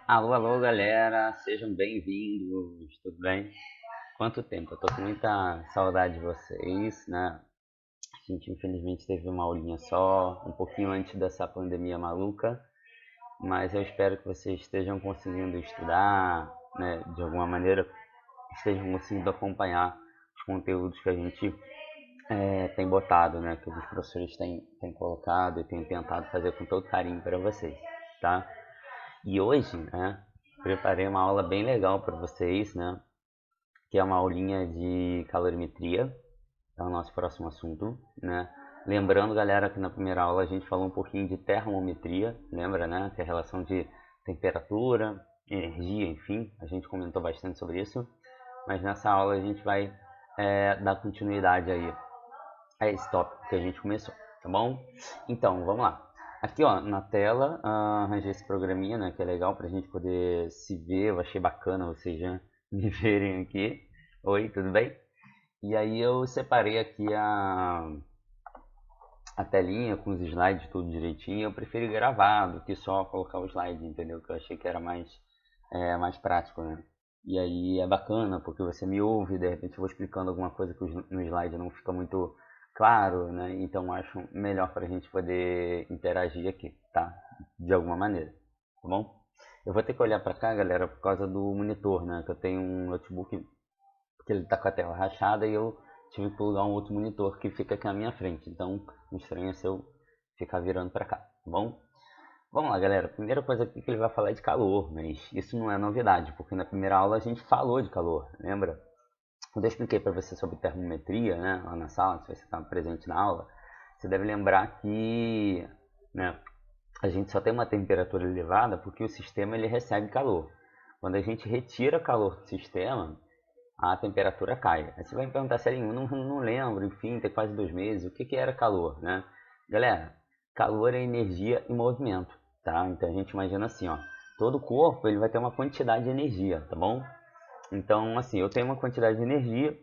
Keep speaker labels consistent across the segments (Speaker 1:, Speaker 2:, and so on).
Speaker 1: Alô, alô, galera, sejam bem-vindos, tudo bem? Quanto tempo? Eu tô com muita saudade de vocês, né? A gente infelizmente teve uma aulinha só, um pouquinho antes dessa pandemia maluca, mas eu espero que vocês estejam conseguindo estudar, né? De alguma maneira, estejam conseguindo acompanhar os conteúdos que a gente tem botado, né? Que os professores têm colocado e têm tentado fazer com todo carinho para vocês, tá? E hoje, né? Preparei uma aula bem legal para vocês, né? Que é uma aulinha de calorimetria, é o nosso próximo assunto, né? Lembrando, galera, que na primeira aula a gente falou um pouquinho de termometria, lembra, né? Que é a relação de temperatura, energia, enfim, a gente comentou bastante sobre isso, mas nessa aula a gente vai dar continuidade aí a esse tópico que a gente começou, tá bom? Então, vamos lá. Aqui, ó, na tela, arranjei esse programinha, né, que é legal pra gente poder se ver, eu achei bacana vocês já me verem aqui. Oi, tudo bem? E aí eu separei aqui a telinha com os slides tudo direitinho. Eu preferi gravar do que só colocar o slide, entendeu? Que eu achei que era mais prático, né? E aí é bacana porque você me ouve, de repente eu vou explicando alguma coisa que no slide não fica muito claro, né? Então acho melhor para a gente poder interagir aqui, tá? De alguma maneira, tá bom? Eu vou ter que olhar para cá, galera, por causa do monitor, né? Que eu tenho um notebook que ele tá com a tela rachada e eu tive que plugar um outro monitor que fica aqui na minha frente. Então, não estranha se eu ficar virando para cá, tá bom? Vamos lá, galera. A primeira coisa aqui que ele vai falar é de calor, mas isso não é novidade, porque na primeira aula a gente falou de calor, lembra? Quando eu expliquei para você sobre termometria, né, lá na sala, se você estava presente na aula, você deve lembrar que, né, a gente só tem uma temperatura elevada porque o sistema ele recebe calor. Quando a gente retira calor do sistema, a temperatura cai. Aí você vai me perguntar, Celinho, não lembro, enfim, tem quase 2 meses, o que era calor, né? Galera, calor é energia e movimento, tá? Então a gente imagina assim, ó, todo corpo ele vai ter uma quantidade de energia, tá bom? Então, assim, eu tenho uma quantidade de energia,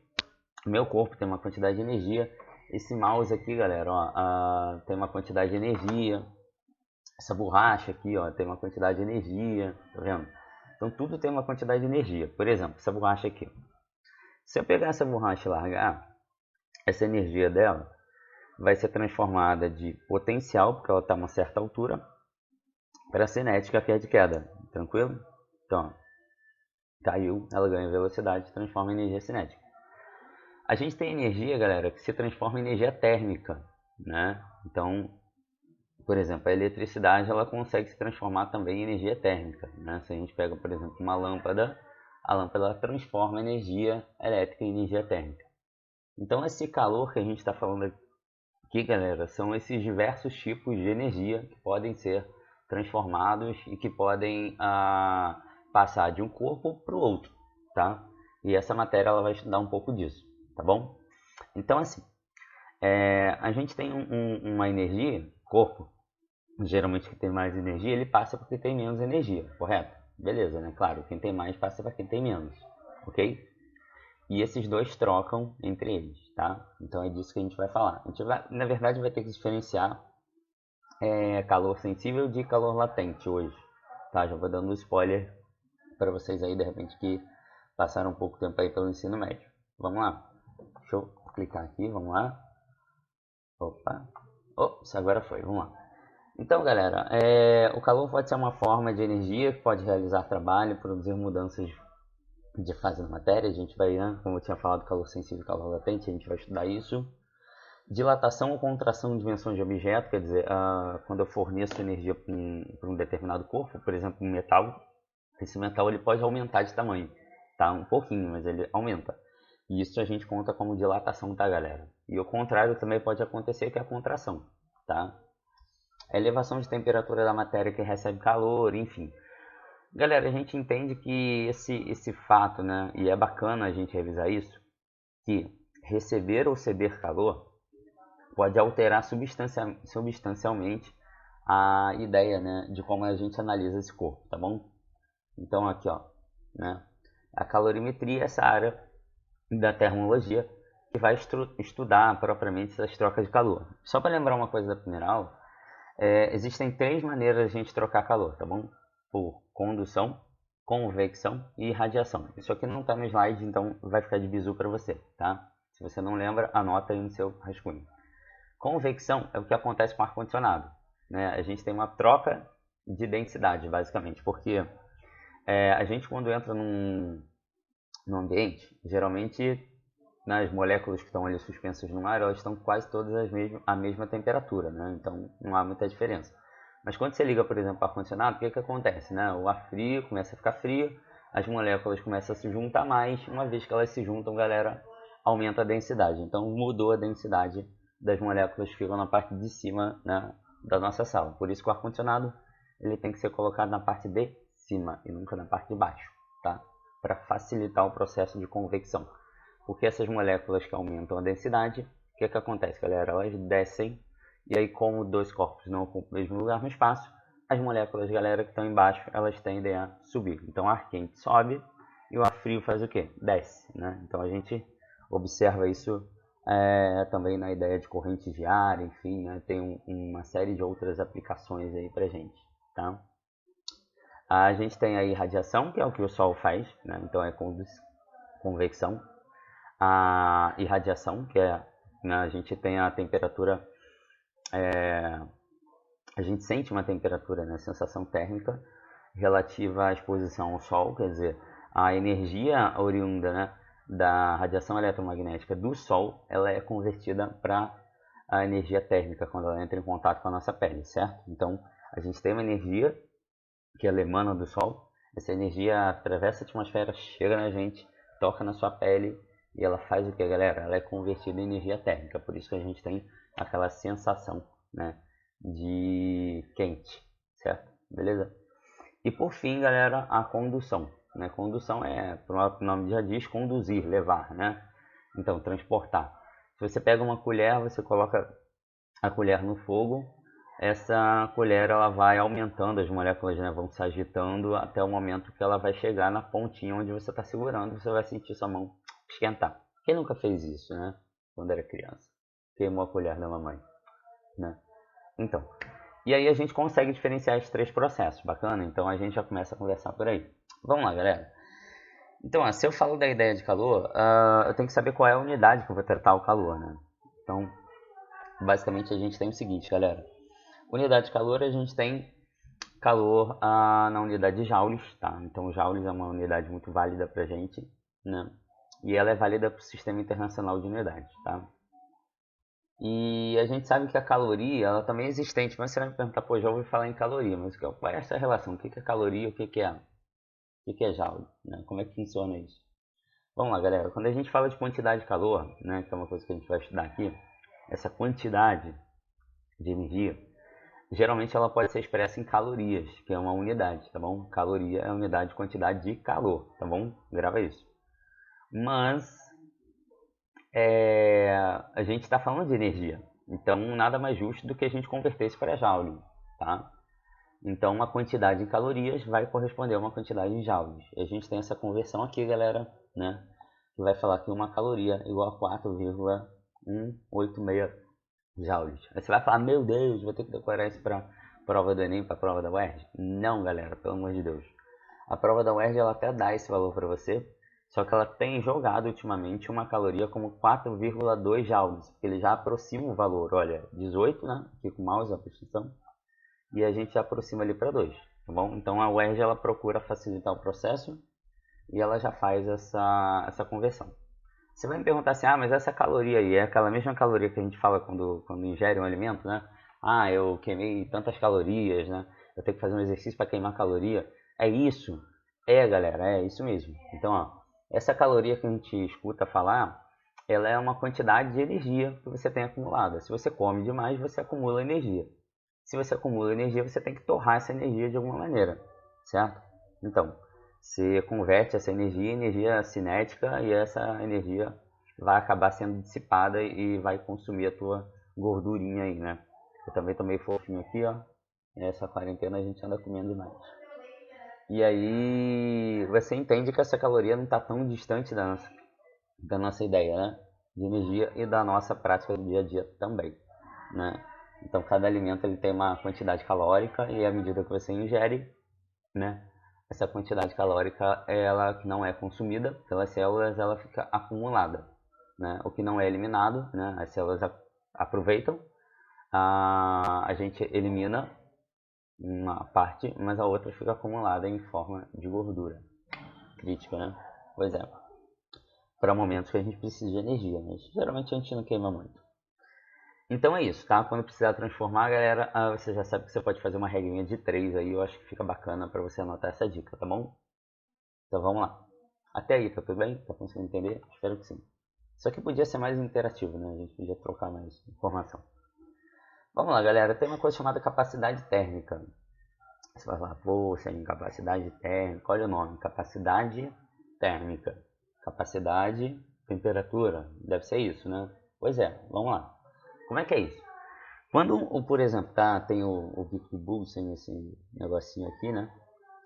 Speaker 1: meu corpo tem uma quantidade de energia, esse mouse aqui, galera, ó, tem uma quantidade de energia, essa borracha aqui, ó, tem uma quantidade de energia, tá vendo? Então tudo tem uma quantidade de energia. Por exemplo, essa borracha aqui, se eu pegar essa borracha e largar, essa energia dela vai ser transformada de potencial, porque ela está a uma certa altura, para cinética, que é de queda. Tranquilo? Então, caiu, ela ganha velocidade, transforma em energia cinética. A gente tem energia, galera, que se transforma em energia térmica, né? Então, por exemplo, a eletricidade ela consegue se transformar também em energia térmica, né? Se a gente pega, por exemplo, uma lâmpada, a lâmpada ela transforma energia elétrica em energia térmica. Então, esse calor que a gente está falando aqui, galera, são esses diversos tipos de energia que podem ser transformados e que podem passar de um corpo para o outro, tá? E essa matéria ela vai estudar um pouco disso, tá bom? Então, assim, a gente tem uma energia, corpo, geralmente que tem mais energia, ele passa porque tem menos energia, correto? Beleza, né? Claro, quem tem mais passa para quem tem menos, ok? E esses dois trocam entre eles, tá? Então é disso que a gente vai falar. A gente vai, na verdade, vai ter que diferenciar calor sensível de calor latente hoje, tá? Já vou dando um spoiler para vocês aí, de repente, que passaram um pouco tempo aí pelo ensino médio. Vamos lá. Deixa eu clicar aqui, vamos lá. Opa. Isso agora foi, vamos lá. Então, galera, o calor pode ser uma forma de energia que pode realizar trabalho, produzir mudanças de fase na matéria. A gente vai, né, como eu tinha falado, calor sensível e calor latente, a gente vai estudar isso. Dilatação ou contração de dimensões de objeto, quer dizer, quando eu forneço energia para um determinado corpo, por exemplo, um metal, esse metal ele pode aumentar de tamanho, tá? Um pouquinho, mas ele aumenta. E isso a gente conta como dilatação, tá, galera? E o contrário também pode acontecer, que é a contração, tá? A elevação de temperatura da matéria que recebe calor, enfim. Galera, a gente entende que esse fato, né, e é bacana a gente revisar isso, que receber ou ceder calor pode alterar substancialmente a ideia, né, de como a gente analisa esse corpo, tá bom? Então aqui, ó, né, a calorimetria é essa área da termologia que vai estudar propriamente essas trocas de calor. Só para lembrar uma coisa da primeira aula, existem 3 maneiras de a gente trocar calor, tá bom? por condução, convecção e radiação. Isso aqui não está no slide, então vai ficar de bizu para você, tá? Se você não lembra, anota aí no seu rascunho. Convecção é o que acontece com o ar-condicionado, né? A gente tem uma troca de densidade, basicamente, porque a gente quando entra num ambiente, geralmente nas moléculas que estão ali suspensas no ar, elas estão quase todas a mesma temperatura, né? Então não há muita diferença. Mas quando você liga, por exemplo, para o ar-condicionado, o que acontece? Né? O ar frio começa a ficar frio, as moléculas começam a se juntar mais, uma vez que elas se juntam, galera, aumenta a densidade. Então mudou a densidade das moléculas que ficam na parte de cima, né, da nossa sala. Por isso que o ar-condicionado ele tem que ser colocado na parte de cima e nunca na parte de baixo, tá? Para facilitar o processo de convecção. Porque essas moléculas que aumentam a densidade, o que acontece, galera? Elas descem, e aí como dois corpos não ocupam o mesmo lugar no espaço, as moléculas, galera, que estão embaixo, elas tendem a subir. Então o ar quente sobe e o ar frio faz o quê? Desce, né? Então a gente observa isso também na ideia de corrente de ar, enfim, né? Tem uma série de outras aplicações aí pra gente, tá? A gente tem aí radiação, que é o que o Sol faz, né? Então é convecção. A irradiação, que é, né, a gente tem a temperatura, a gente sente uma temperatura, né, sensação térmica relativa à exposição ao Sol, quer dizer, a energia oriunda, né, da radiação eletromagnética do Sol, ela é convertida para a energia térmica quando ela entra em contato com a nossa pele, certo? Então, a gente tem uma energia que ela emana do Sol, essa energia atravessa a atmosfera, chega na gente, toca na sua pele e ela faz o que, galera? Ela é convertida em energia térmica, por isso que a gente tem aquela sensação, né, de quente, certo? Beleza? E por fim, galera, a condução, né? Condução é, o nome já diz, conduzir, levar, né? Então, transportar. Se você pega uma colher, você coloca a colher no fogo, essa colher ela vai aumentando, as moléculas, né, vão se agitando até o momento que ela vai chegar na pontinha onde você está segurando, você vai sentir sua mão esquentar. Quem nunca fez isso, né? Quando era criança. Queimou a colher da mamãe, né? Então, e aí a gente consegue diferenciar esses três processos, bacana? Então a gente já começa a conversar por aí. Vamos lá, galera. Então, se eu falo da ideia de calor, eu tenho que saber qual é a unidade que eu vou tratar o calor, né? Então, basicamente a gente tem o seguinte, galera. Unidade de calor, a gente tem calor na unidade de joules, tá? Então, joules é uma unidade muito válida pra gente, né? E ela é válida para o Sistema Internacional de Unidades, tá? E a gente sabe que a caloria, ela também é existente, mas você vai me perguntar, pô, já ouvi falar em caloria, mas qual é essa relação? O que é caloria, o que é joule, né? Como é que funciona isso? Vamos lá, galera, quando a gente fala de quantidade de calor, né, que é uma coisa que a gente vai estudar aqui, essa quantidade de energia, geralmente ela pode ser expressa em calorias, que é uma unidade, tá bom? Caloria é a unidade de quantidade de calor, tá bom? Grava isso. Mas a gente está falando de energia, então nada mais justo do que a gente converter isso para joule, tá? Então uma quantidade em calorias vai corresponder a uma quantidade em joules. E a gente tem essa conversão aqui, galera, né? Que vai falar que uma caloria é igual a 4,186 joules. Aí você vai falar, meu Deus, vou ter que decorar isso para prova do Enem, para prova da UERJ? Não, galera, pelo amor de Deus. A prova da UERJ ela até dá esse valor para você, só que ela tem jogado ultimamente uma caloria como 4,2 joules, porque ele já aproxima o valor, olha, 18, né? Aqui com o mouse, a prescrição, e a gente aproxima ali para 2, tá bom? Então a UERJ ela procura facilitar o processo e ela já faz essa conversão. Você vai me perguntar assim, mas essa caloria aí é aquela mesma caloria que a gente fala quando ingere um alimento, né? Eu queimei tantas calorias, né? Eu tenho que fazer um exercício para queimar caloria. É isso? Galera, é isso mesmo. Então, ó, essa caloria que a gente escuta falar, ela é uma quantidade de energia que você tem acumulada. Se você come demais, você acumula energia. Se você acumula energia, você tem que torrar essa energia de alguma maneira, certo? Então, você converte essa energia em energia cinética e essa energia vai acabar sendo dissipada e vai consumir a tua gordurinha aí, né? Eu também tô meio fofinho aqui, ó. Essa quarentena a gente anda comendo demais. E aí você entende que essa caloria não está tão distante da nossa ideia, né? De energia e da nossa prática do dia a dia também, né? Então cada alimento ele tem uma quantidade calórica e à medida que você ingere, né? Essa quantidade calórica, ela que não é consumida pelas células, ela fica acumulada, né? O que não é eliminado, né? As células aproveitam, a gente elimina uma parte, mas a outra fica acumulada em forma de gordura. Crítica, né? Pois é. Para momentos que a gente precisa de energia, mas geralmente a gente não queima muito. Então é isso, tá? Quando precisar transformar, galera, você já sabe que você pode fazer uma regrinha de 3 aí, eu acho que fica bacana para você anotar essa dica, tá bom? Então vamos lá. Até aí, tá tudo bem? Tá conseguindo entender? Espero que sim. Isso aqui podia ser mais interativo, né? A gente podia trocar mais informação. Vamos lá, galera. Tem uma coisa chamada capacidade térmica. Você vai falar, poxa, capacidade térmica, olha o nome, capacidade térmica. Capacidade, temperatura, deve ser isso, né? Pois é, vamos lá. Como é que é isso? Quando, por exemplo, tem o Big Bunsen, esse negocinho aqui, né?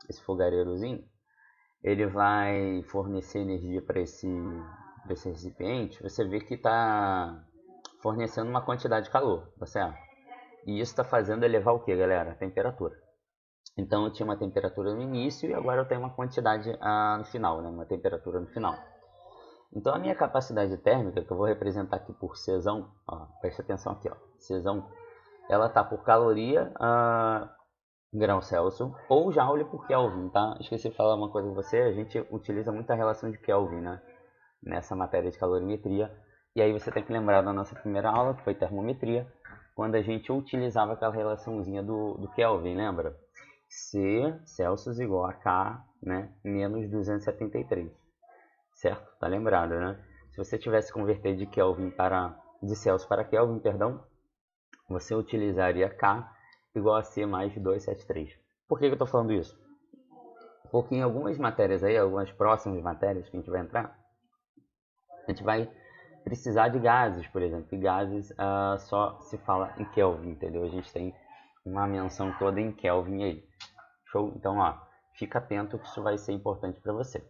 Speaker 1: Esse fogareirozinho, ele vai fornecer energia para esse recipiente, você vê que está fornecendo uma quantidade de calor, tá certo? E isso está fazendo elevar o que, galera? A temperatura. Então eu tinha uma temperatura no início e agora eu tenho uma quantidade no final, né? Uma temperatura no final. Então a minha capacidade térmica, que eu vou representar aqui por Czão, ó, preste atenção aqui, ó, Czão, ela está por caloria grau Celsius ou Joule por Kelvin, tá? Esqueci de falar uma coisa com você, a gente utiliza muito a relação de Kelvin, né? Nessa matéria de calorimetria. E aí você tem que lembrar da nossa primeira aula, que foi termometria, quando a gente utilizava aquela relaçãozinha do Kelvin, lembra? C, Celsius igual a K, né? Menos 273. Certo? Tá lembrado, né? Se você tivesse converter de Celsius para Kelvin, perdão, você utilizaria K igual a C mais 273. Por que eu estou falando isso? Porque em algumas matérias aí, algumas próximas matérias que a gente vai entrar, a gente vai precisar de gases, por exemplo. E gases só se fala em Kelvin, entendeu? A gente tem uma menção toda em Kelvin aí. Show? Então, ó, fica atento que isso vai ser importante para você.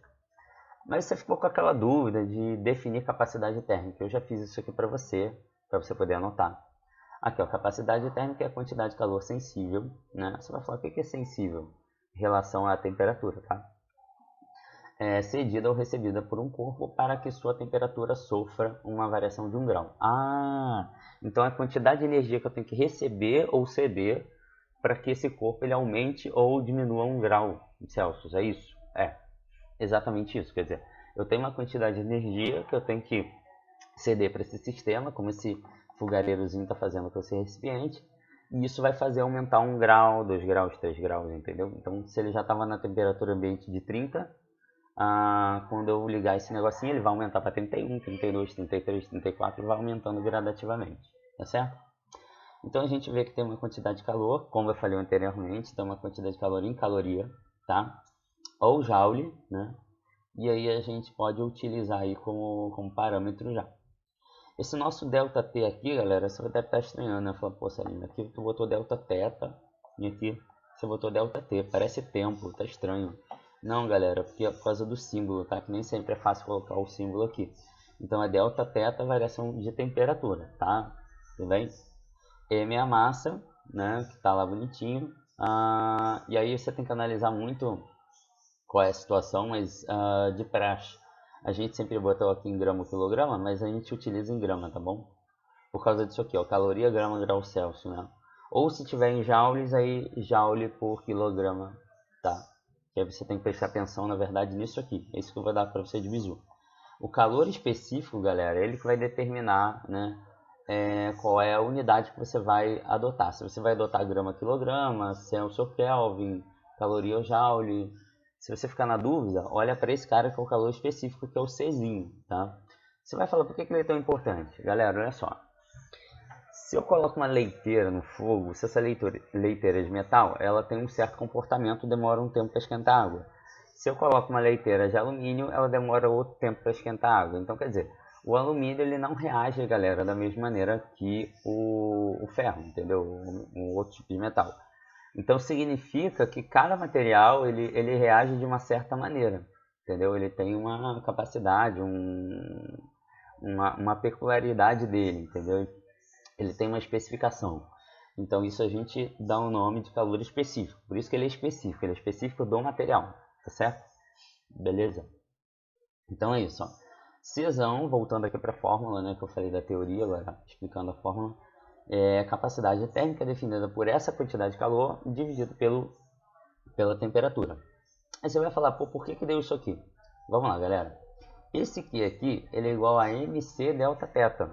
Speaker 1: Mas você ficou com aquela dúvida de definir capacidade térmica. Eu já fiz isso aqui para você poder anotar. Aqui, ó, capacidade térmica é a quantidade de calor sensível, né? Você vai falar o que é sensível em relação à temperatura, tá? Cedida ou recebida por um corpo para que sua temperatura sofra uma variação de 1 grau. Então é a quantidade de energia que eu tenho que receber ou ceder para que esse corpo ele aumente ou diminua 1 grau Celsius, é isso? É, exatamente isso. Quer dizer, eu tenho uma quantidade de energia que eu tenho que ceder para esse sistema, como esse fogareirozinho está fazendo com esse recipiente, e isso vai fazer aumentar 1 grau, 2 graus, 3 graus, entendeu? Então, se ele já estava na temperatura ambiente de 30, quando eu ligar esse negocinho, ele vai aumentar para 31, 32, 33, 34 e vai aumentando gradativamente, tá certo? Então a gente vê que tem uma quantidade de calor, como eu falei anteriormente, tem uma quantidade de calor em caloria, tá? Ou joule, né? E aí a gente pode utilizar aí como parâmetro já. Esse nosso ΔT aqui, galera, você deve estar estranhando, né? Fala, pô, Celina, aqui tu botou Δθ e aqui você botou ΔT, parece tempo, tá estranho. Não, galera, porque é por causa do símbolo, tá? Que nem sempre é fácil colocar o símbolo aqui. Então é Δθ, variação de temperatura, tá? Tudo bem? M é a massa, né? Que tá lá bonitinho. E aí você tem que analisar muito qual é a situação, mas de praxe. A gente sempre botou aqui em grama ou quilograma, mas a gente utiliza em grama, tá bom? Por causa disso aqui, ó, caloria, grama, grau Celsius, né? Ou se tiver em joules, aí joule por quilograma, tá? Que aí você tem que prestar atenção, na verdade, nisso aqui. É isso que eu vou dar para você de bizu. O calor específico, galera, é ele que vai determinar, né, qual é a unidade que você vai adotar. Se você vai adotar grama, quilograma, Celsius ou Kelvin, caloria ou joule. Se você ficar na dúvida, olha para esse cara que é o calor específico, que é o Czinho, tá? Você vai falar, por que ele é tão importante? Galera, olha só. Se eu coloco uma leiteira no fogo, se essa leiteira é de metal, ela tem um certo comportamento, demora um tempo para esquentar água. Se eu coloco uma leiteira de alumínio, ela demora outro tempo para esquentar água. Então, quer dizer, o alumínio ele não reage, galera, da mesma maneira que o ferro, entendeu? Um outro tipo de metal. Então significa que cada material ele reage de uma certa maneira, entendeu? Ele tem uma capacidade, uma peculiaridade dele, entendeu? Ele tem uma especificação. Então isso a gente dá um nome de calor específico. Por isso que ele é específico do material, tá certo? Beleza? Então é isso, ó. Czão, voltando aqui para a fórmula, né, que eu falei da teoria, agora explicando a fórmula, é a capacidade térmica definida por essa quantidade de calor dividido pela temperatura. Aí você vai falar, pô, por que deu isso aqui? Vamos lá, galera. Esse aqui, ele é igual a mc delta θ.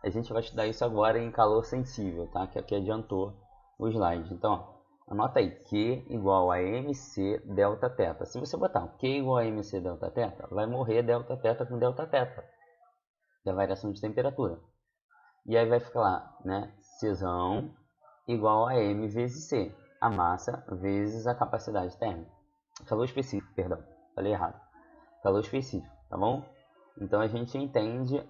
Speaker 1: A gente vai estudar isso agora em calor sensível, tá? Que aqui adiantou o slide. Então, ó, anota aí, Q igual a mc delta θ. Se você botar Q igual a mc delta θ, vai morrer delta θ com delta θ, que é a variação de temperatura. E aí vai ficar lá, né? Czão igual a m vezes C, a massa vezes a capacidade térmica. Calor específico, perdão, falei errado. Calor específico, tá bom? Então a gente entende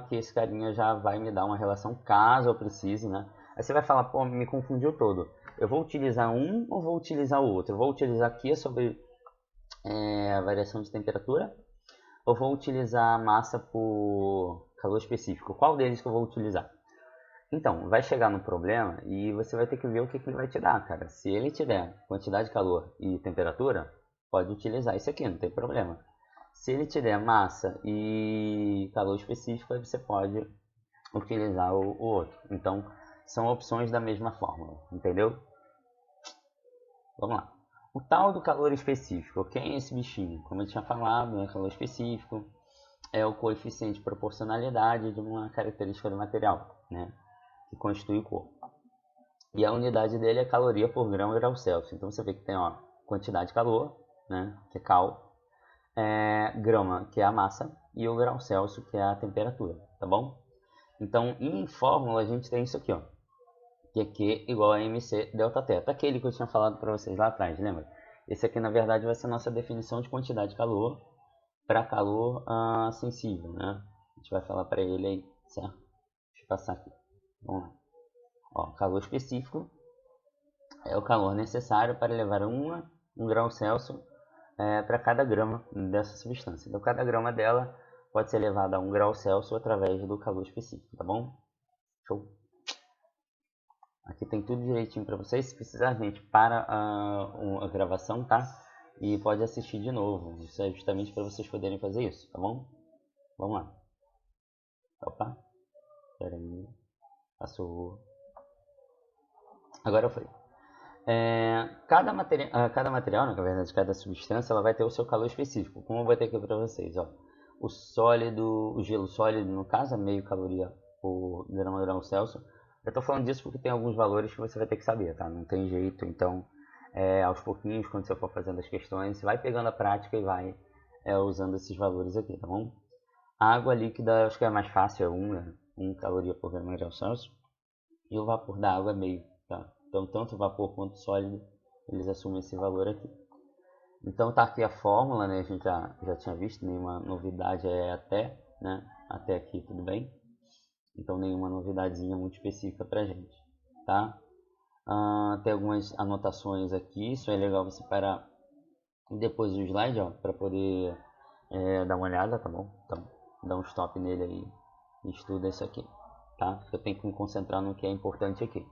Speaker 1: que esse carinha já vai me dar uma relação caso eu precise, né? Aí você vai falar, pô, me confundiu todo. Eu vou utilizar um ou vou utilizar o outro? Eu vou utilizar aqui sobre a variação de temperatura ou vou utilizar a massa por calor específico? Qual deles que eu vou utilizar? Então, vai chegar no problema e você vai ter que ver o que ele vai te dar, cara. Se ele te der quantidade de calor e temperatura, pode utilizar isso aqui, não tem problema. Se ele te der massa e calor específico, aí você pode utilizar o outro. Então, são opções da mesma fórmula, entendeu? Vamos lá. O tal do calor específico, quem é esse bichinho? Como eu tinha falado, né, calor específico é o coeficiente de proporcionalidade de uma característica do material, né, que constitui o corpo. E a unidade dele é caloria por grão e grau Celsius. Então você vê que tem, ó, quantidade de calor, né, que é cal, grama, que é a massa, e o grau Celsius, que é a temperatura, tá bom? Então, em fórmula, a gente tem isso aqui, ó, que é Q igual a mc delta θ, aquele que eu tinha falado para vocês lá atrás, lembra? Esse aqui, na verdade, vai ser a nossa definição de quantidade de calor para calor sensível, né? A gente vai falar para ele aí, certo? Deixa eu passar aqui. Vamos lá. Ó, calor específico é o calor necessário para elevar um grau Celsius para cada grama dessa substância. Então, cada grama dela pode ser elevada a 1 grau Celsius através do calor específico, tá bom? Show! Aqui tem tudo direitinho para vocês. Se precisar, gente, para a gravação, tá? E pode assistir de novo. Isso é justamente para vocês poderem fazer isso, tá bom? Vamos lá. Opa. Espera aí. Passou. Agora foi. Cada material, na verdade, cada substância, ela vai ter o seu calor específico. Como eu vou ter aqui para vocês, ó. O gelo sólido, no caso, é meio caloria por grau Celsius. Eu estou falando disso porque tem alguns valores que você vai ter que saber, tá? Não tem jeito, então, aos pouquinhos, quando você for fazendo as questões, você vai pegando a prática e vai usando esses valores aqui, tá bom? A água líquida, acho que é mais fácil, é 1, né? 1 caloria por grau Celsius. E o vapor da água é meio, tá? Então, tanto o vapor quanto o sólido, eles assumem esse valor aqui. Então, tá aqui a fórmula, né? A gente já tinha visto, nenhuma novidade até, né? Até aqui, tudo bem? Então, nenhuma novidadezinha muito específica pra gente, tá? Tem algumas anotações aqui, isso é legal você parar depois do slide, ó, para poder dar uma olhada, tá bom? Então, dá um stop nele aí e estuda isso aqui, tá? Eu tenho que me concentrar no que é importante aqui.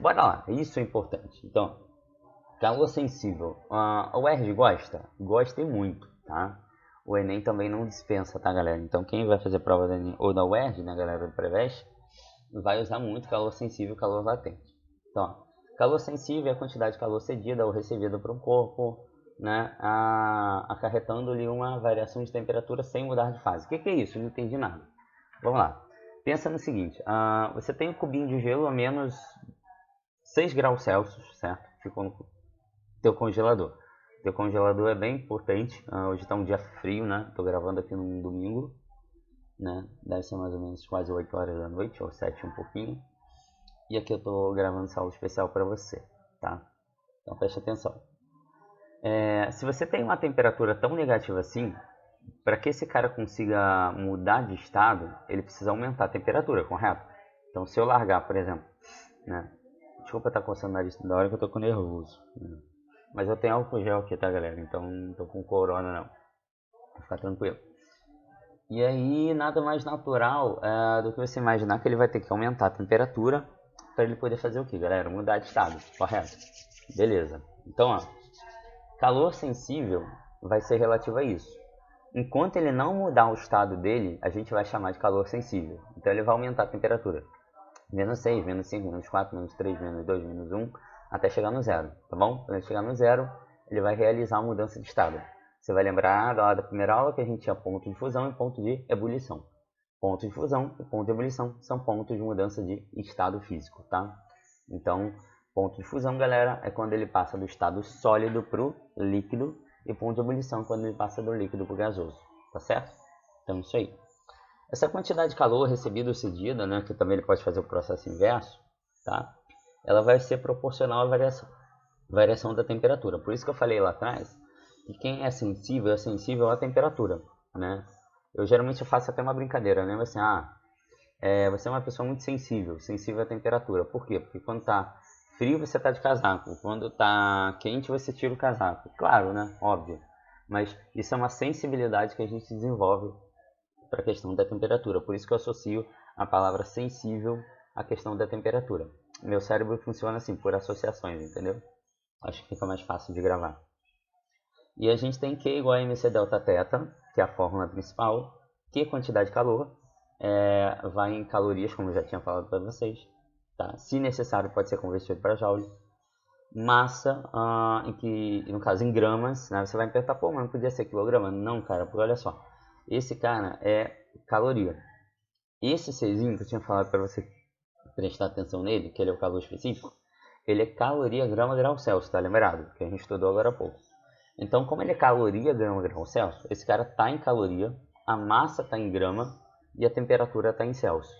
Speaker 1: Bora lá, isso é importante. Então, calor sensível. O UERJ gosta? Gosta e muito, tá? O Enem também não dispensa, tá, galera? Então, quem vai fazer prova do Enem ou da UERJ, né, galera do Preveste, vai usar muito calor sensível e calor latente. Então, ó, calor sensível é a quantidade de calor cedida ou recebida por um corpo, né, acarretando-lhe uma variação de temperatura sem mudar de fase. O que é isso? Não entendi nada. Vamos lá. Pensa no seguinte, você tem um cubinho de gelo a menos 6 graus Celsius, certo? Ficou no teu congelador. Teu congelador é bem importante. Hoje está um dia frio, né? Tô gravando aqui num domingo, né? Deve ser mais ou menos quase 8 horas da noite, ou 7 um pouquinho. E aqui eu tô gravando essa aula especial para você, tá? Então preste atenção. Se você tem uma temperatura tão negativa assim, para que esse cara consiga mudar de estado, ele precisa aumentar a temperatura, correto? Então se eu largar, por exemplo, né? Desculpa estar coçando o nariz da hora que eu tô com nervoso, né? Mas eu tenho álcool gel aqui, tá, galera? Então não tô com corona, não. Vou ficar tranquilo. E aí, nada mais natural do que você imaginar que ele vai ter que aumentar a temperatura para ele poder fazer o que, galera? Mudar de estado, correto? Beleza. Então, ó, calor sensível vai ser relativo a isso. Enquanto ele não mudar o estado dele, a gente vai chamar de calor sensível. Então ele vai aumentar a temperatura. Menos 6, menos 5, menos 4, menos 3, menos 2, menos 1, até chegar no zero, tá bom? Quando ele chegar no zero, ele vai realizar uma mudança de estado. Você vai lembrar da primeira aula que a gente tinha ponto de fusão e ponto de ebulição. Ponto de fusão e ponto de ebulição são pontos de mudança de estado físico, tá? Então, ponto de fusão, galera, é quando ele passa do estado sólido para o líquido, e ponto de ebulição é quando ele passa do líquido para o gasoso, tá certo? Então, isso aí. Essa quantidade de calor recebida ou cedida, né, que também ele pode fazer o processo inverso, tá? Ela vai ser proporcional à variação da temperatura. Por isso que eu falei lá atrás que quem é sensível à temperatura, né? Eu geralmente faço até uma brincadeira, né? Assim, você é uma pessoa muito sensível à temperatura. Por quê? Porque quando tá frio você tá de casaco, quando tá quente você tira o casaco. Claro, né? Óbvio. Mas isso é uma sensibilidade que a gente desenvolve para a questão da temperatura. Por isso que eu associo a palavra sensível à questão da temperatura. Meu cérebro funciona assim, por associações, entendeu? Acho que fica mais fácil de gravar. E a gente tem Q igual a mc delta θ, que é a fórmula principal. Q é quantidade de calor, vai em calorias, como eu já tinha falado para vocês. Tá? Se necessário, pode ser convertido para joule. Massa, no caso em gramas, né? Você vai me perguntar, pô, mas não podia ser quilograma? Não, cara, porque olha só. Esse cara é caloria. Esse Czinho que eu tinha falado para você prestar atenção nele, que ele é o calor específico, ele é caloria grama grau Celsius, tá lembrado? Que a gente estudou agora há pouco. Então, como ele é caloria grama grau Celsius, esse cara está em caloria, a massa está em grama e a temperatura está em Celsius.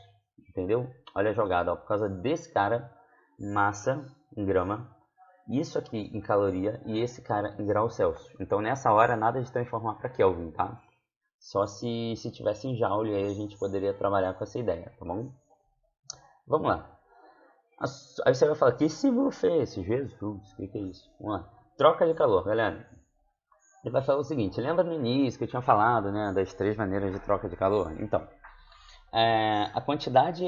Speaker 1: Entendeu? Olha a jogada, ó, por causa desse cara, massa em grama, isso aqui em caloria e esse cara em grau Celsius. Então, nessa hora, nada de transformar para Kelvin, tá? Só se tivesse em joule, aí a gente poderia trabalhar com essa ideia, tá bom? Vamos lá. Aí você vai falar, que símbolo foi esse? Jesus, o que é isso? Vamos lá. Troca de calor, galera. Ele vai falar o seguinte, lembra no início que eu tinha falado, né, das 3 maneiras de troca de calor? Então, a quantidade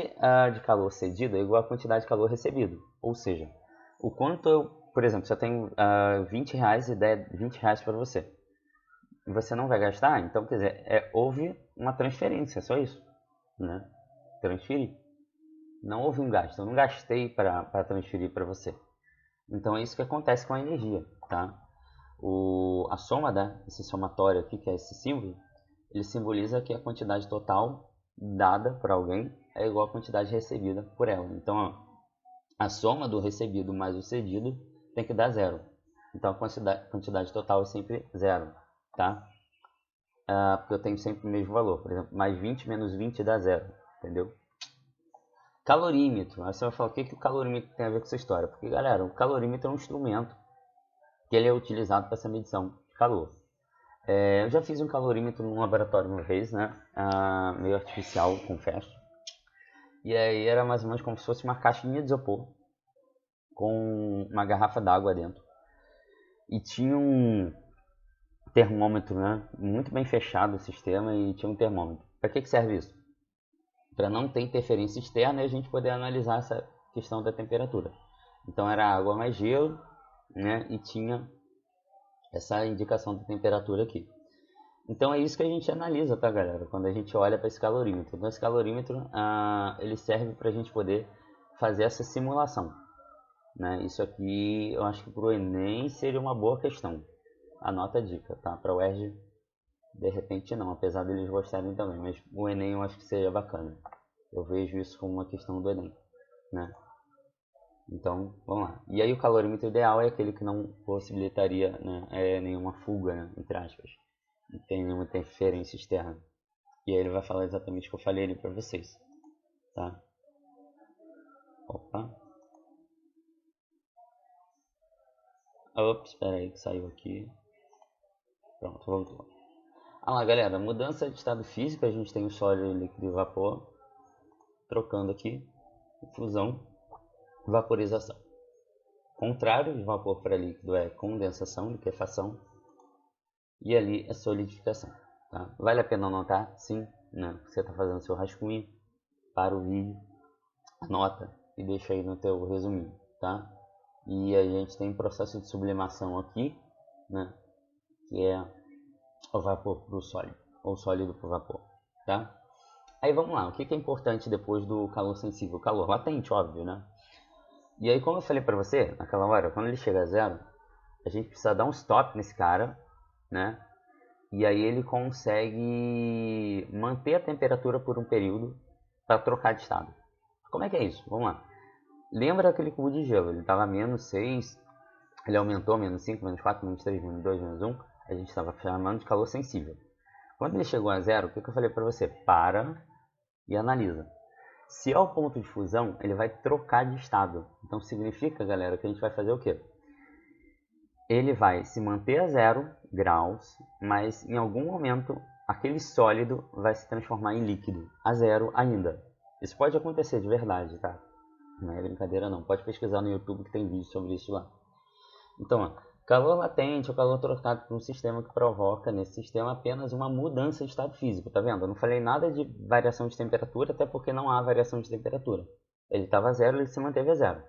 Speaker 1: de calor cedido é igual à quantidade de calor recebido. Ou seja, o quanto eu, por exemplo, se eu tenho R$20 e der R$20 para você, e você não vai gastar, então, quer dizer, houve uma transferência, só isso, né? Transferir. Não houve um gasto, eu não gastei para transferir para você. Então é isso que acontece com a energia, tá? A soma esse somatório aqui, que é esse símbolo, ele simboliza que a quantidade total dada por alguém é igual à quantidade recebida por ela. Então, ó, a soma do recebido mais o cedido tem que dar zero. Então, a quantidade total é sempre zero, tá? Porque eu tenho sempre o mesmo valor. Por exemplo, mais 20 menos 20 dá zero, entendeu? Calorímetro. Aí você vai falar, o que o calorímetro tem a ver com essa história? Porque, galera, o calorímetro é um instrumento que ele é utilizado para essa medição de calor. Eu já fiz um calorímetro num laboratório uma vez, né? Meio artificial, confesso. E aí era mais ou menos como se fosse uma caixinha de isopor com uma garrafa d'água dentro. E tinha um termômetro, né? Muito bem fechado o sistema e tinha um termômetro. Para que serve isso? Para não ter interferência externa e a gente poder analisar essa questão da temperatura. Então era água mais gelo, né? E tinha essa indicação da temperatura aqui. Então é isso que a gente analisa, tá, galera? Quando a gente olha para esse calorímetro. Então esse calorímetro ele serve para a gente poder fazer essa simulação, né? Isso aqui eu acho que para o Enem seria uma boa questão. Anota a dica, tá? Para o UERJ, de repente não, apesar deles gostarem também. Mas o Enem eu acho que seria bacana. Eu vejo isso como uma questão do Enem, né? Então, vamos lá. E aí o calorímetro ideal é aquele que não possibilitaria, né, nenhuma fuga, né, entre aspas. Não tem nenhuma interferência externa. E aí ele vai falar exatamente o que eu falei ali para vocês, tá? Opa. Ops, espera aí que saiu aqui. Pronto, voltou. Lá, galera, mudança de estado físico, a gente tem o sólido, líquido e vapor. Trocando aqui, fusão, vaporização. Contrário de vapor para líquido é condensação, liquefação. E ali é solidificação, tá? Vale a pena anotar? Sim, né? Você está fazendo seu rascunho, para o vídeo, anota, e deixa aí no teu resuminho, tá? E a gente tem processo de sublimação aqui, né? Que é o vapor para o sólido, ou sólido para o vapor, tá? Aí vamos lá, o que é importante depois do calor sensível? Calor latente, óbvio, né? E aí, como eu falei para você, naquela hora, quando ele chega a zero, a gente precisa dar um stop nesse cara, né? E aí ele consegue manter a temperatura por um período para trocar de estado. Como é que é isso? Vamos lá. Lembra aquele cubo de gelo? Ele estava menos 6, ele aumentou menos 5, menos 4, menos 3, menos 2, menos 1. A gente estava chamando de calor sensível. Quando ele chegou a zero, o que eu falei para você? Para e analisa. Se é o ponto de fusão, ele vai trocar de estado. Então significa, galera, que a gente vai fazer o quê? Ele vai se manter a 0 graus, mas em algum momento aquele sólido vai se transformar em líquido, a 0 ainda. Isso pode acontecer de verdade, tá? Não é brincadeira não. Pode pesquisar no YouTube que tem vídeo sobre isso lá. Então, ó, calor latente ou calor trocado por um sistema que provoca nesse sistema apenas uma mudança de estado físico, tá vendo? Eu não falei nada de variação de temperatura, até porque não há variação de temperatura. Ele estava a 0, ele se manteve a 0.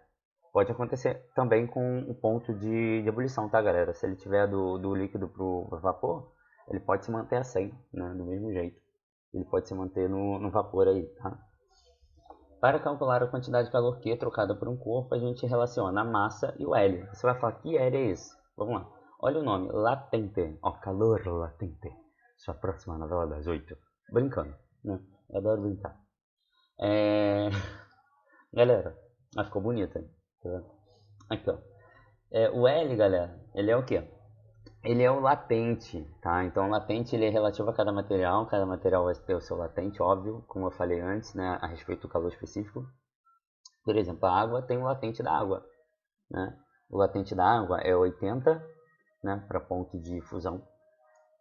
Speaker 1: Pode acontecer também com o ponto de ebulição, tá, galera? Se ele tiver do líquido para o vapor, ele pode se manter a 100, né? Do mesmo jeito. Ele pode se manter no vapor aí, tá? Para calcular a quantidade de calor Q trocada por um corpo, a gente relaciona a massa e o L. Você vai falar, que L é esse? Vamos lá. Olha o nome, latente. Ó, calor latente. Sua próxima novela das 8. Brincando, né? Eu adoro brincar. Galera, ficou bonita. Tá vendo? Aqui, ó. O L, galera, ele é o quê? Ele é o latente, tá? Então, o latente ele é relativo a cada material vai ter o seu latente, óbvio, como eu falei antes, né, a respeito do calor específico. Por exemplo, a água tem o latente da água, né? O latente da água é 80, né, para ponto de fusão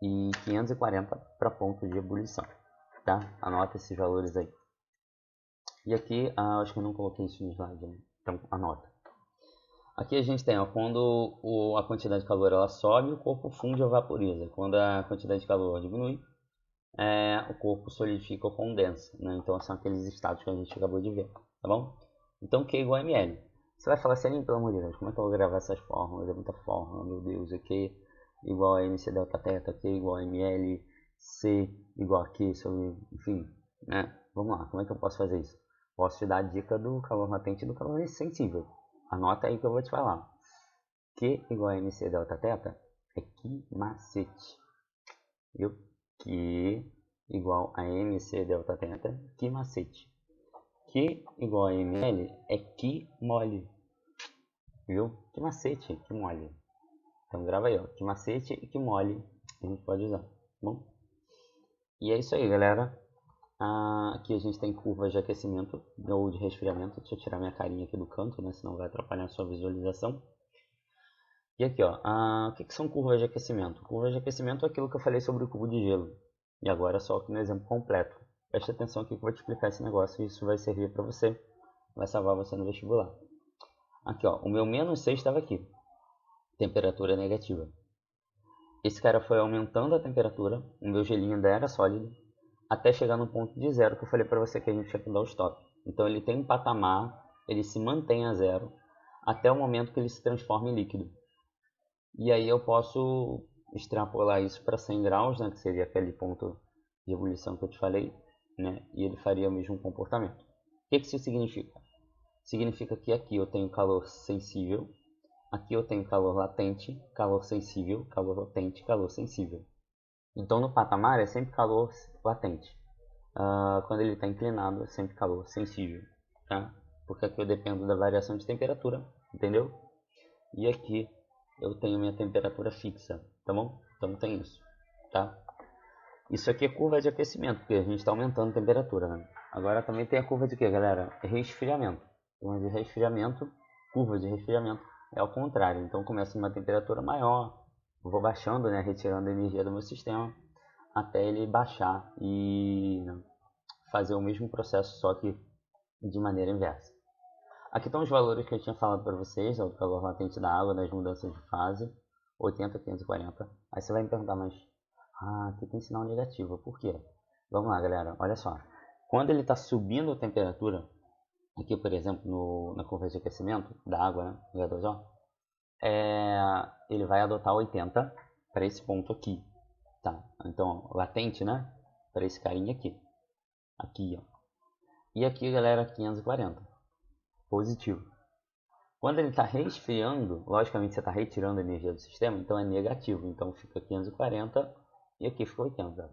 Speaker 1: e 540 para ponto de ebulição, tá? Anota esses valores aí. E aqui, acho que eu não coloquei isso no slide, né? Então anota. Aqui a gente tem, ó, quando a quantidade de calor ela sobe, o corpo funde ou vaporiza. Quando a quantidade de calor diminui, o corpo solidifica ou condensa, né? Então são aqueles estados que a gente acabou de ver, tá bom? Então Q igual a ml. Você vai falar assim, pelo amor de Deus, como é que eu vou gravar essas fórmulas? É muita fórmula, meu Deus. É Q igual a mc delta teta, Q igual a ml, C igual a Q sobre, enfim, né? Vamos lá, como é que eu posso fazer isso? Posso te dar a dica do calor latente e do calor sensível. Anota aí que eu vou te falar. Q igual a mc delta teta é que macete. Viu? Q igual a mc delta teta, que macete. Q igual a ml é que mole. Viu? Que macete, que mole. Então grava aí, ó. Que macete e que mole a gente pode usar, tá bom? E é isso aí, galera. Aqui a gente tem curvas de aquecimento ou de resfriamento. Deixa eu tirar minha carinha aqui do canto, né? Senão vai atrapalhar a sua visualização. E aqui, ó. O que são curvas de aquecimento? Curvas de aquecimento é aquilo que eu falei sobre o cubo de gelo. E agora só aqui no exemplo completo. Preste atenção aqui que eu vou te explicar esse negócio e isso vai servir para você. Vai salvar você no vestibular. Aqui, ó. O meu menos 6 estava aqui. Temperatura negativa. Esse cara foi aumentando a temperatura. O meu gelinho ainda era sólido. Até chegar no ponto de zero que eu falei para você que a gente tinha que dar o stop. Então ele tem um patamar, ele se mantém a zero até o momento que ele se transforma em líquido. E aí eu posso extrapolar isso para 100 graus, né, que seria aquele ponto de ebulição que eu te falei, né, e ele faria o mesmo comportamento. O que isso significa? Significa que aqui eu tenho calor sensível, aqui eu tenho calor latente, calor sensível, calor latente, calor sensível. Então no patamar é sempre calor latente. Quando ele está inclinado é sempre calor sensível, tá? Porque aqui eu dependo da variação de temperatura, entendeu? E aqui eu tenho minha temperatura fixa, tá bom? Então tem isso, tá? Isso aqui é curva de aquecimento, porque a gente está aumentando a temperatura, né? Agora também tem a curva de quê, galera? Resfriamento. Curva de resfriamento, é ao contrário. Então começa numa temperatura maior, eu vou baixando, né? Retirando a energia do meu sistema até ele baixar e fazer o mesmo processo, só que de maneira inversa. Aqui estão os valores que eu tinha falado para vocês, o calor latente da água, das mudanças de fase, 80, 540. Aí você vai me perguntar, mas aqui tem sinal negativo, por quê? Vamos lá, galera, olha só. Quando ele está subindo a temperatura, aqui, por exemplo, na curva de aquecimento da água, né, H2O, ele vai adotar 80 para esse ponto aqui, tá? Então, latente, né, para esse carinha aqui, ó. E aqui, galera, 540, positivo. Quando ele está resfriando, logicamente você está retirando a energia do sistema, então é negativo, então fica 540 e aqui fica 80,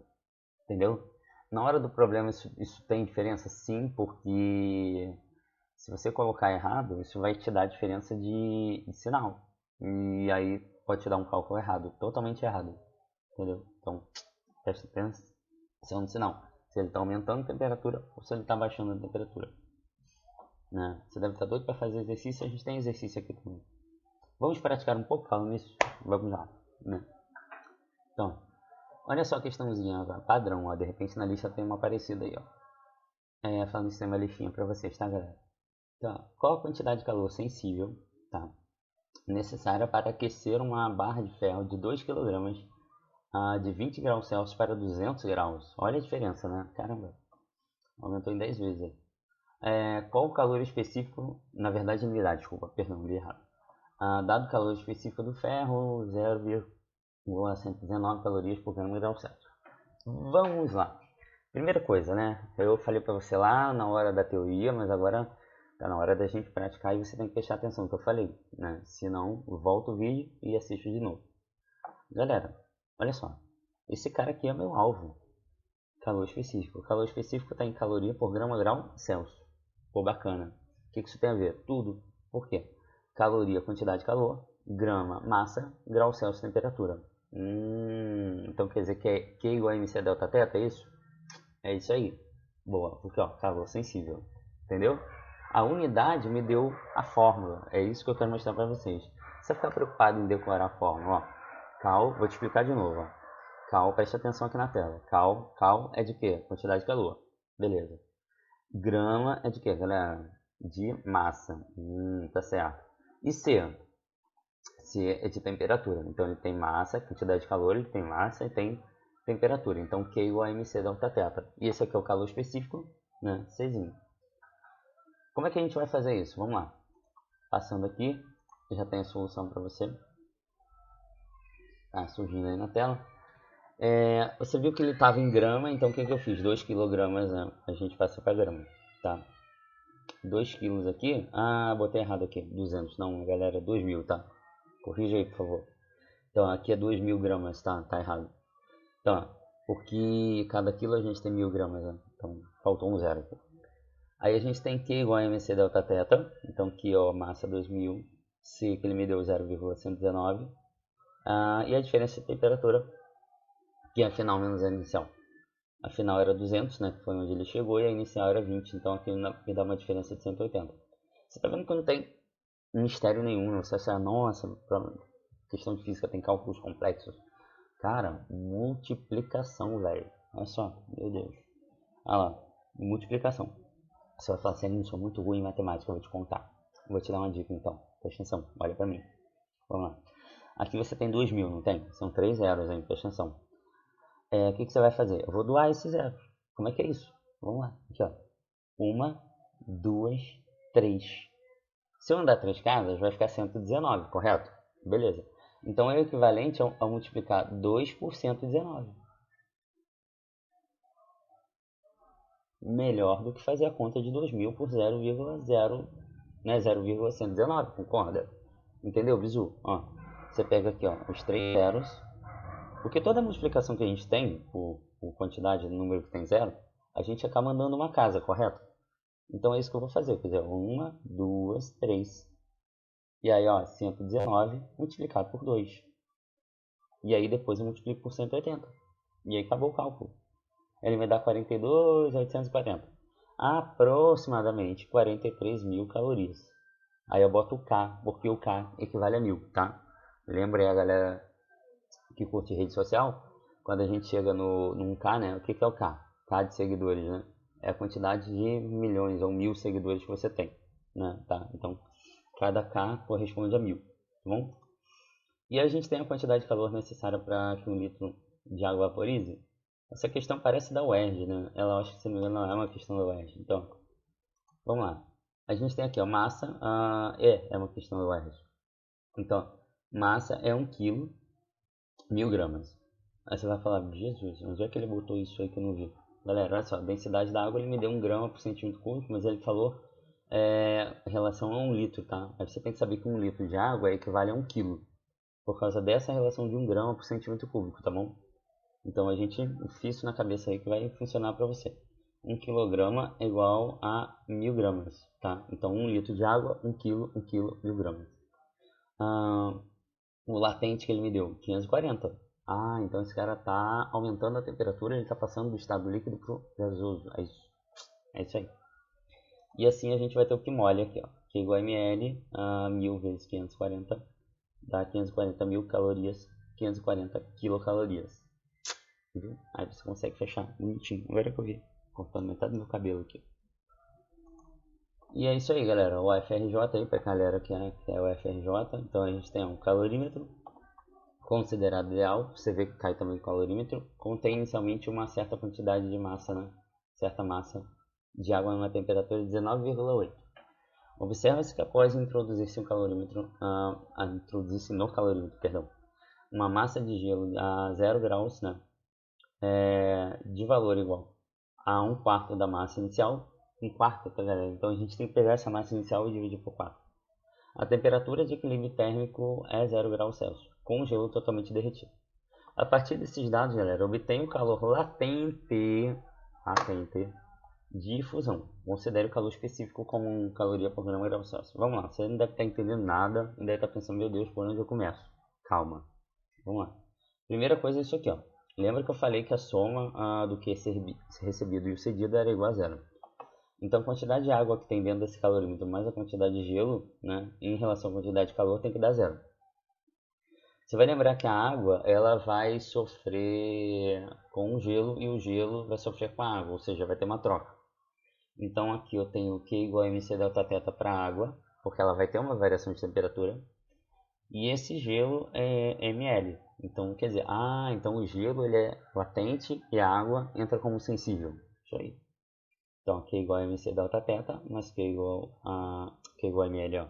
Speaker 1: entendeu? Na hora do problema isso tem diferença? Sim, porque se você colocar errado, isso vai te dar diferença de sinal. E aí pode te dar um cálculo errado, totalmente errado. Entendeu? Então, presta atenção no sinal. Se ele está aumentando a temperatura ou se ele está baixando a temperatura. Né? Você deve estar doido para fazer exercício, a gente tem exercício aqui também. Vamos praticar um pouco falando nisso? Vamos lá. Né? Então, olha só a questãozinha padrão, ó. De repente na lista tem uma parecida aí, ó. Falando isso, tem uma listinha para vocês, tá, galera? Então, qual a quantidade de calor sensível, tá, necessária para aquecer uma barra de ferro de 2 kg de 20 graus Celsius para 200 graus? Olha a diferença, né? Caramba, aumentou em 10 vezes. Qual o calor específico, na verdade unidade, desculpa, perdão, li errado. Dado o calor específico do ferro, 0,119 calorias por grau Celsius. Vamos lá. Primeira coisa, né? Eu falei para você lá na hora da teoria, mas agora tá na hora da gente praticar e você tem que prestar atenção no que eu falei, né? Se não, volta o vídeo e assiste de novo. Galera, olha só. Esse cara aqui é meu alvo. Calor específico. O calor específico está em caloria por grau Celsius. Pô, bacana. O que isso tem a ver? Tudo. Por quê? Caloria, quantidade de calor. Grama, massa. Grau Celsius, temperatura. Então quer dizer que é Q igual a MC delta teta, é isso? É isso aí. Boa, porque ó, calor sensível. Entendeu? A unidade me deu a fórmula. É isso que eu quero mostrar para vocês. Se você ficar preocupado em decorar a fórmula, ó. Cal, vou te explicar de novo. Ó. Cal, preste atenção aqui na tela. Cal é de quê? Quantidade de calor. Beleza. Grama é de quê, galera? De massa. Tá certo. E C? C é de temperatura. Então ele tem massa, quantidade de calor, ele tem massa e tem temperatura. Então Q igual a MC delta teta. E esse aqui é o calor específico, né? Czinho. Como é que a gente vai fazer isso? Vamos lá. Passando aqui, já tem a solução para você. Tá surgindo aí na tela. Você viu que ele estava em grama, então o que eu fiz? 2 kg, né? A gente passa para grama, tá? 2 kg aqui. Botei errado aqui. 200, não, galera, 2.000, tá? Corrija aí, por favor. Então, aqui é 2.000 gramas, tá? Tá errado. Então, porque cada quilo a gente tem 1.000 gramas, né? Então, faltou um zero aqui. Aí a gente tem Q igual a MC delta teta. Então, aqui, ó, massa 2.000. C, que ele me deu 0,119. E a diferença de temperatura, que é a final menos a inicial. A final era 200, né, que foi onde ele chegou, e a inicial era 20, então aqui me dá uma diferença de 180. Você tá vendo que não tem mistério nenhum, você acha, nossa, questão de física tem cálculos complexos. Cara, multiplicação, velho. Olha só, meu Deus. Olha lá, multiplicação. Você vai falar assim, eu sou muito ruim em matemática, eu vou te contar. Vou te dar uma dica então, presta atenção, olha pra mim. Vamos lá. Aqui você tem 2.000, não tem? São 3 zeros aí, presta atenção. O que você vai fazer? Eu vou doar esses zeros. Como é que é isso? Vamos lá. Aqui, ó. 1, 2, 3. Se eu andar 3 casas, vai ficar 119, correto? Beleza. Então é o equivalente a multiplicar 2 por 119. Melhor do que fazer a conta de 2.000 por 0,0, né, 0,119, concorda? Entendeu, Bizu? Ó, você pega aqui, ó, os 3 zeros. Porque toda multiplicação que a gente tem, por quantidade de número que tem zero, a gente acaba mandando uma casa, correto? Então é isso que eu vou fazer. Quer dizer, 1, 2, 3. E aí, ó, 119 multiplicado por 2. E aí depois eu multiplico por 180. E aí acabou o cálculo. Ele vai dar 42.840. Aproximadamente 43.000 calorias. Aí eu boto o K, porque o K equivale a 1.000, tá? Lembra aí a galera que curte rede social, quando a gente chega num K, né? O que é o K? K de seguidores, né? É a quantidade de milhões ou 1.000 seguidores que você tem, né? Tá? Então, cada K corresponde a 1.000, tá bom? E a gente tem a quantidade de calor necessária para que um litro de água vaporize. Essa questão parece da UERJ, né? Ela, acho que se não me engano, não é uma questão da UERJ. Então, vamos lá. A gente tem aqui, ó, massa, é uma questão eu acho. Então, massa é 1 kg, 1000 gramas. Aí você vai falar, Jesus, onde é que ele botou isso aí que eu não vi? Galera, olha só, a densidade da água ele me deu 1 grama por centímetro cúbico, mas ele falou em relação a 1 litro, tá? Aí você tem que saber que 1 litro de água equivale a 1 quilo, por causa dessa relação de 1 grama por centímetro cúbico, tá bom? Então a gente enfia isso na cabeça aí que vai funcionar para você. 1 quilograma é igual a 1000 gramas, tá? Então 1 litro de água, 1 quilo, 1 quilo, 1000 gramas. O latente que ele me deu, 540. Então esse cara tá aumentando a temperatura, ele tá passando do estado líquido pro gasoso. É isso aí. E assim a gente vai ter o que molha aqui, ó. Que é igual a ml, 1000 vezes 540, dá 540 mil calorias, 540 quilocalorias. Viu? Aí você consegue fechar bonitinho. Agora que eu vi, cortando metade do meu cabelo aqui. E é isso aí, galera. O UFRJ aí, pra galera que é o UFRJ. Então a gente tem um calorímetro considerado ideal. Você vê que cai também o calorímetro. Contém inicialmente uma certa quantidade de massa, né? Certa massa de água numa temperatura de 19,8. Observa-se que após introduzir-se no calorímetro, perdão, uma massa de gelo a 0 graus, né? De valor igual a 1/4 da massa inicial, 1/4, tá galera? Então a gente tem que pegar essa massa inicial e dividir por 4. A temperatura de equilíbrio térmico é 0 graus Celsius, com o gelo totalmente derretido. A partir desses dados, galera, obtém o calor latente de fusão. Considere o calor específico como caloria por grau Celsius. Vamos lá, você não deve estar entendendo nada, e deve estar pensando, meu Deus, por onde eu começo? Calma, vamos lá. Primeira coisa é isso aqui, ó. Lembra que eu falei que a soma do que é recebido e o cedido era igual a 0. Então a quantidade de água que tem dentro desse calorímetro mais a quantidade de gelo, né, em relação à quantidade de calor tem que dar 0. Você vai lembrar que a água ela vai sofrer com o gelo e o gelo vai sofrer com a água, ou seja, vai ter uma troca. Então aqui eu tenho Q igual a mc delta θ para a água, porque ela vai ter uma variação de temperatura. E esse gelo é ml. Então, quer dizer, então o gelo ele é latente e a água entra como sensível. Isso aí. Então, Q igual a mc delta θ, mais Q igual a ml, ó,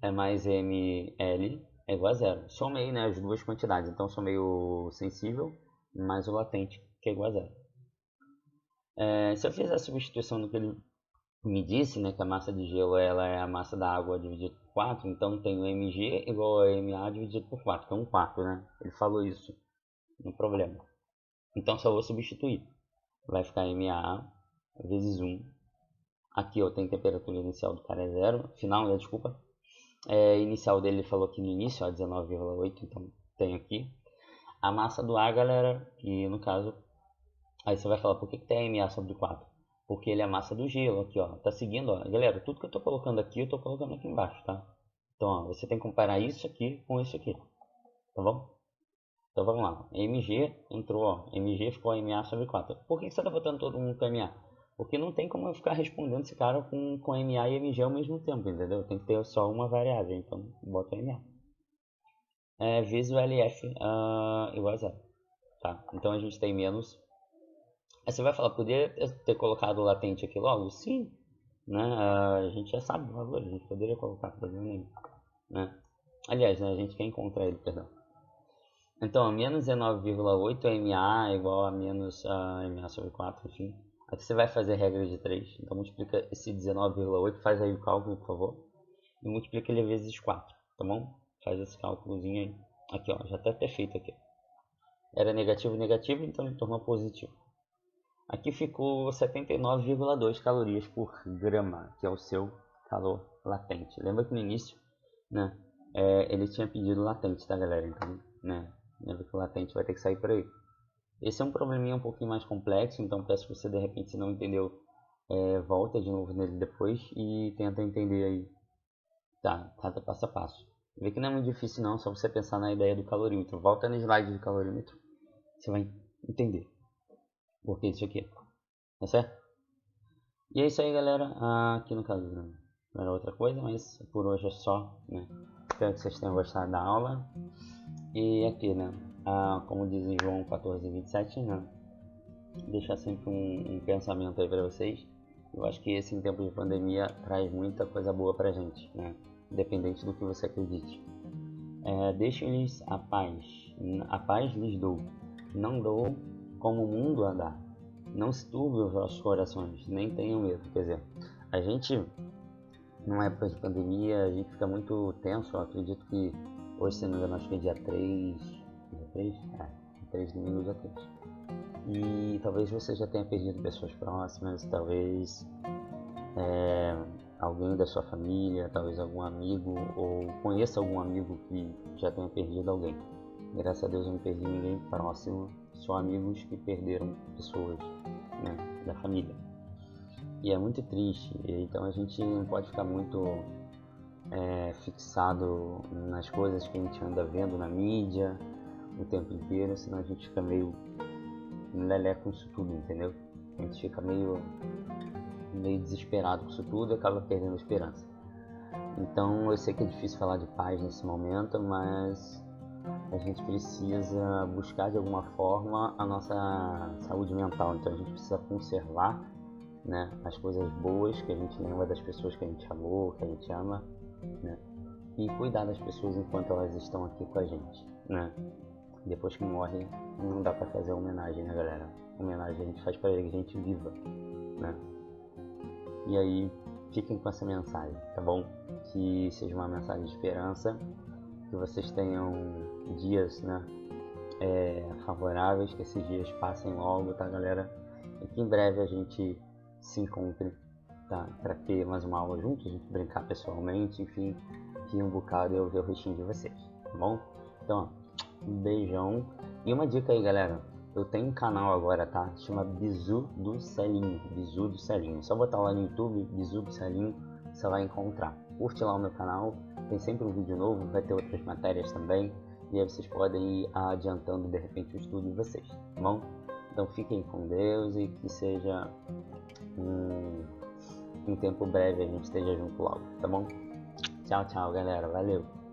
Speaker 1: é mais ml é igual a 0. Somei, né, as duas quantidades. Então, somei o sensível mais o latente, que é igual a 0. Se eu fizer a substituição do que ele me disse, né, que a massa de gelo ela é a massa da água dividida por 4, então tem o mg igual a ma dividido por 4, que é 1/4, né? Ele falou isso no problema. Então só vou substituir. Vai ficar ma vezes 1. Aqui ó, tem temperatura inicial do cara é 0, final, né, desculpa. Inicial dele ele falou aqui no início, ó, 19,8, então tem aqui. A massa do ar, galera, que no caso, aí você vai falar, por que tem ma sobre 4? Porque ele é a massa do gelo aqui, ó. Tá seguindo, ó. Galera, tudo que eu tô colocando aqui, eu tô colocando aqui embaixo, tá? Então, ó, você tem que comparar isso aqui com isso aqui. Tá bom? Então, vamos lá. MG entrou, ó. MG ficou MA sobre 4. Por que você tá botando todo mundo com MA? Porque não tem como eu ficar respondendo esse cara com MA e MG ao mesmo tempo, entendeu? Tem que ter só uma variável, então bota MA. Vezes o LF igual a 0. Tá? Então, a gente tem menos. Aí você vai falar, poderia ter colocado o latente aqui logo? Sim, né? A gente já sabe o valor, a gente poderia colocar problema nenhum, né? Aliás, né, a gente quer encontrar ele, perdão. Então, menos 19,8 MA é igual a menos MA sobre 4, enfim. Aqui você vai fazer regra de 3, então multiplica esse 19,8, faz aí o cálculo, por favor, e multiplica ele vezes 4, tá bom? Faz esse cálculozinho aí. Aqui, ó, já até feito aqui. Era negativo, negativo, então ele tornou positivo. Aqui ficou 79,2 calorias por grama, que é o seu calor latente. Lembra que no início, né, ele tinha pedido latente, tá, galera? Então, né, lembra que o latente vai ter que sair por aí. Esse é um probleminha um pouquinho mais complexo, então peço que você, de repente, se não entendeu, volta de novo nele depois e tenta entender aí, tá, cada passo a passo. Vê que não é muito difícil não, só você pensar na ideia do calorímetro. Volta no slide do calorímetro, você vai entender por que isso aqui, tá certo? E é isso aí, galera. Aqui no caso não era outra coisa, mas por hoje é só, né? Espero que vocês tenham gostado da aula. E aqui, né? Como diz em João 14:27, né? Deixar sempre um pensamento aí para vocês. Eu acho que esse em tempo de pandemia traz muita coisa boa pra gente, né? Independente do que você acredite. Deixem-lhes a paz lhes dou, não dou como o mundo a dá. Não se turbe os vossos corações, nem tenham medo. Quer dizer, a gente, numa época de pandemia, a gente fica muito tenso. Eu acredito que hoje, se não me engano, acho que é dia 3. Dia 3? É, 3 domingo, dia 3. E talvez você já tenha perdido pessoas próximas, talvez alguém da sua família, talvez algum amigo, ou conheça algum amigo que já tenha perdido alguém. Graças a Deus eu não perdi ninguém próximo, só amigos que perderam pessoas, né, da família. E é muito triste, então a gente não pode ficar muito fixado nas coisas que a gente anda vendo na mídia o tempo inteiro, senão a gente fica meio lelé com isso tudo, entendeu? A gente fica meio desesperado com isso tudo e acaba perdendo a esperança. Então eu sei que é difícil falar de paz nesse momento, mas a gente precisa buscar de alguma forma a nossa saúde mental. Então a gente precisa conservar, né, as coisas boas que a gente lembra das pessoas que a gente amou, que a gente ama, né, e cuidar das pessoas enquanto elas estão aqui com a gente, né. Depois que morre, não dá pra fazer homenagem, né, galera? Homenagem a gente faz pra gente viva, né? E aí, fiquem com essa mensagem, tá bom? Que seja uma mensagem de esperança, que vocês tenham dias, né, favoráveis, que esses dias passem logo, tá, galera? E que em breve a gente se encontre, tá? Pra ter mais uma aula junto, a gente brincar pessoalmente, enfim, rir um bocado e eu ver o rostinho de vocês, tá bom? Então, ó, um beijão. E uma dica aí, galera. Eu tenho um canal agora, tá? Chama Bizu do Celinho. Bizu do Celinho. Só botar lá no YouTube, Bizu do Celinho, você vai encontrar. Curte lá o meu canal. Tem sempre um vídeo novo, vai ter outras matérias também. E aí vocês podem ir adiantando de repente o estudo de vocês, tá bom? Então fiquem com Deus e que seja um tempo breve a gente esteja junto logo, tá bom? Tchau, tchau, galera. Valeu!